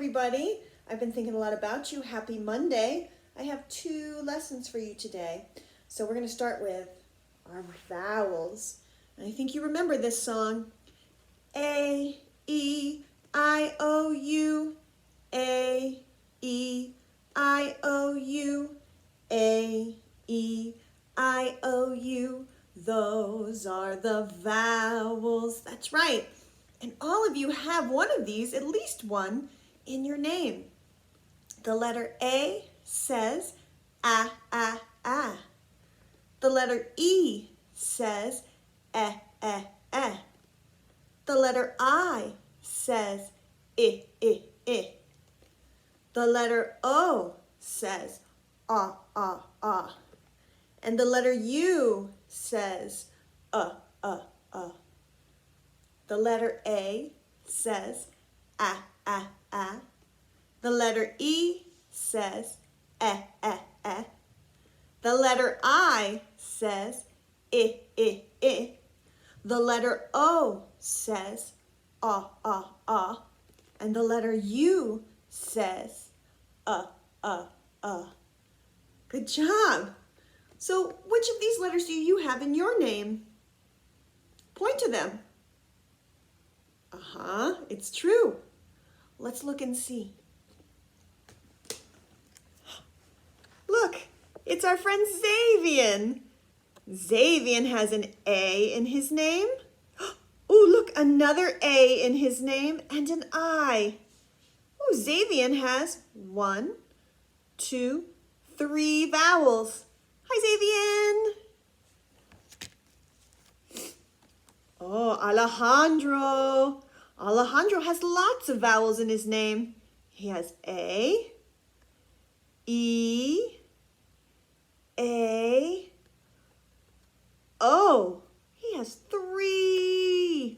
everybody. I've been thinking a lot about you. Happy Monday. I have 2 lessons for you today. So we're going to start with our vowels. And I think you remember this song. A, E, I, O, U. A, E, I, O, U. A, E, I, O, U. Those are the vowels. That's right. And all of you have one of these, at least one, in your name. The letter A says ah, ah, ah. The letter E says eh, eh, eh. The letter I says I, I, I. The letter O says ah, ah, ah. And the letter U says uh. The letter A says ah, ah, ah. The letter E says eh, eh, eh. The letter I says I, I, I. The letter O says ah, ah, ah. And the letter U says uh. Good job. So which of these letters do you have in your name? Point to them. It's true. Let's look and see. Look, it's our friend Xavian. Xavian has an A in his name. Oh, look, another A in his name and an I. Oh, Xavian has 1, 2, 3 vowels. Hi, Xavian. Oh, Alejandro. Alejandro has lots of vowels in his name. He has A, E, A, O. He has three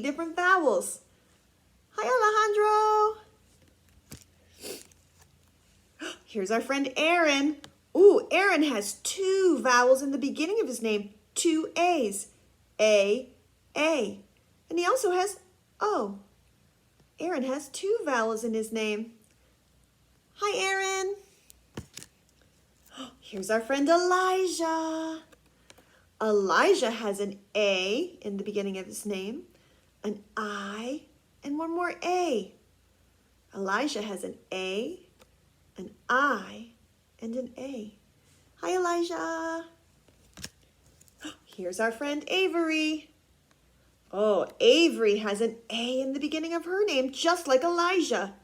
different vowels. Hi, Alejandro. Here's our friend Aaron. Ooh, Aaron has 2 vowels in the beginning of his name, 2 A's. A. And he also has O. Aaron has 2 vowels in his name. Hi, Aaron. Here's our friend Elijah. Elijah has an A in the beginning of his name, an I, and one more A. Elijah has an A, an I, and an A. Hi, Elijah. Here's our friend Avery. Oh, Avery has an A in the beginning of her name, just like Elijah.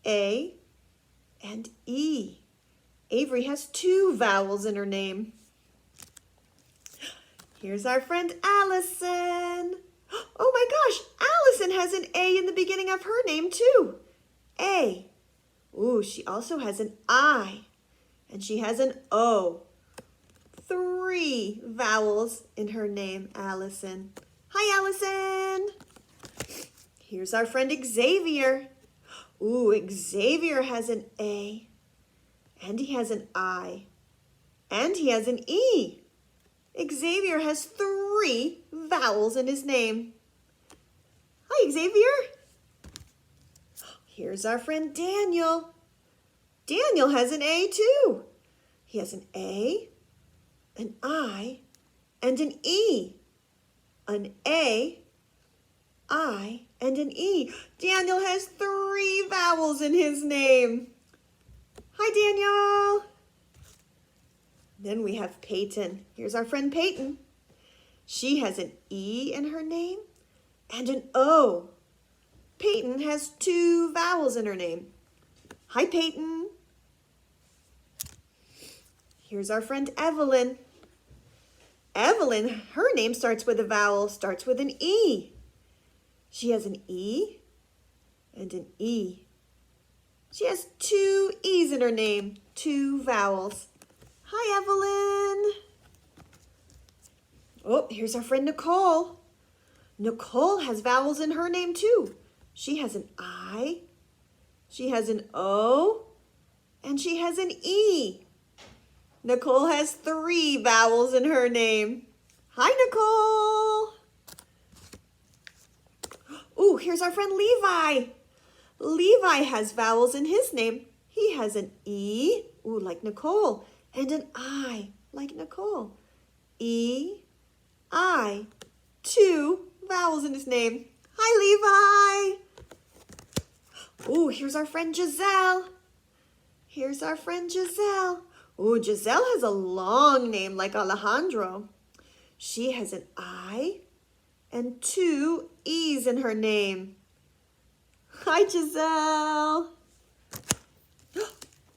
A and E. Avery has 2 vowels in her name. Here's our friend Allison. Oh my gosh, Allison has an A in the beginning of her name too. A. Ooh, she also has an I, and she has an O. 3 vowels in her name, Allison. Hi, Allison. Here's our friend Xavier. Ooh, Xavier has an A, and he has an I, and he has an E. Xavier has 3 vowels in his name. Hi, Xavier. Here's our friend Daniel. Daniel has an A too. He has an A, an I, and an E. An A, I, and an E. Daniel has 3 vowels in his name. Hi, Daniel. Then we have Peyton. Here's our friend Peyton. She has an E in her name and an O. Peyton has 2 vowels in her name. Hi, Peyton. Here's our friend Evelyn. Evelyn, her name starts with a vowel, starts with an E. She has an E and an E. She has 2 E's in her name, 2 vowels. Hi, Evelyn. Oh, here's our friend Nicole. Nicole has vowels in her name too. She has an I, she has an O, and she has an E. Nicole has 3 vowels in her name. Hi, Nicole. Ooh, here's our friend Levi. Levi has vowels in his name. He has an E, ooh, like Nicole, and an I, like Nicole. E, I, 2 vowels in his name. Hi, Levi. Ooh, here's our friend Giselle. Here's our friend Giselle. Ooh, Giselle has a long name like Alejandro. She has an I and 2 E's in her name. Hi, Giselle.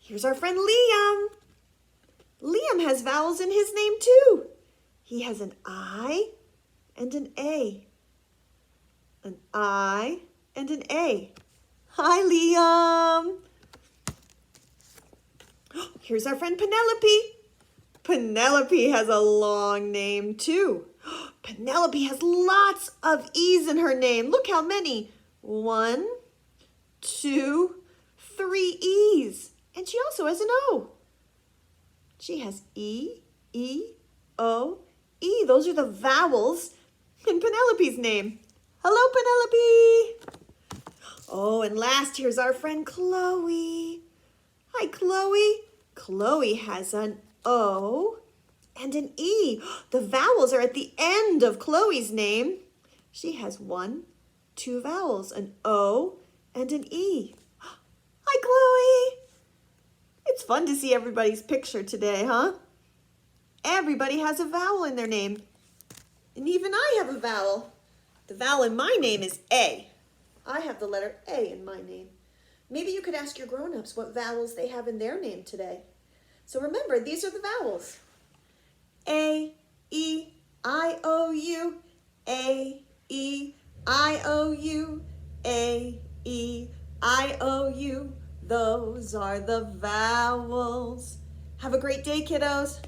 Here's our friend Liam. Liam has vowels in his name too. He has an I and an A. An I and an A. Hi, Liam. Here's our friend Penelope. Penelope has a long name too. Penelope has lots of E's in her name. Look how many. 1, 2, 3 E's. And she also has an O. She has E, E, O, E. Those are the vowels in Penelope's name. Hello, Penelope. Oh, and last, here's our friend Chloe. Hi, Chloe. Chloe has an O and an E. The vowels are at the end of Chloe's name. She has 1, 2 vowels, an O and an E. Hi, Chloe. It's fun to see everybody's picture today, huh? Everybody has a vowel in their name. And even I have a vowel. The vowel in my name is A. I have the letter A in my name. Maybe you could ask your grown-ups what vowels they have in their name today. So remember, these are the vowels. A, E, I, O, U. A, E, I, O, U. A, E, I, O, U. Those are the vowels. Have a great day, kiddos.